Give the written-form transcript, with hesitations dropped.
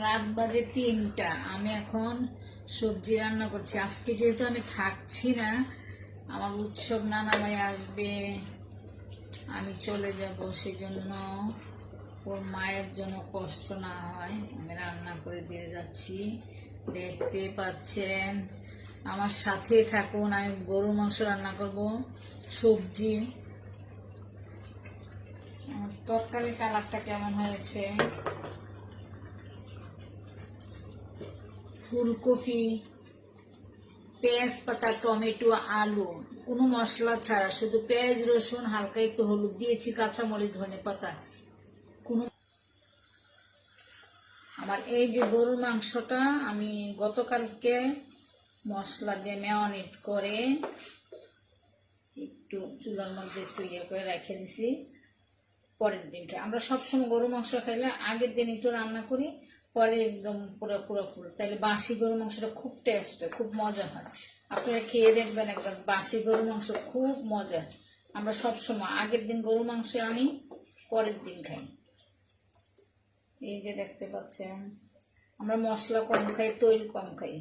রাত বাজে 3টা। আমি এখন সবজি রান্না করছি। আজকে যেহেতু আমি থাকছি না, আমার উৎসব নানা ভাই আসবে, আমি চলে যাব, সেজন্য ওর মায়ের জন্য কষ্ট না হয় আমি রান্না করে দিয়ে যাচ্ছি। দেখতে পাচ্ছেন, আমার সাথে থাকুন। আমি গরুর মাংস রান্না করব, সবজি। তরকারি কালারটা কেমন হয়েছে? ফুলকপি, পেঁয়াজ পাতা, টমেটো, আলু, কোনো মশলা ছাড়া, শুধু পেঁয়াজ রসুন, হালকা একটু হলুদ দিয়েছি, কাঁচামরিচ, ধনে পাতা। কোনো আমার এই যে গরুর মাংসটা আমি গতকালকে মশলা দিয়ে ম্যারিনেট করে একটু চুলার মধ্যে একটু ইয়ে করে রেখে দিছি পরের দিনকে। আমরা সবসময় গরু মাংস খাইলে আগের দিন একটু রান্না করি, পরে একদম পুরো পুরো ফুল, তাহলে বাসি গরু মাংসটা খুব টেস্ট হয়, খুব মজা হয়। আপনারা খেয়ে দেখবেন একবার, বাসি গরু মাংস খুব মজা। আমরা সবসময় আগের দিন গরু মাংস আনি, পরের দিন খাই। এই যে দেখতে পাচ্ছেন, আমরা মশলা কম খাই, তৈল কম খাই।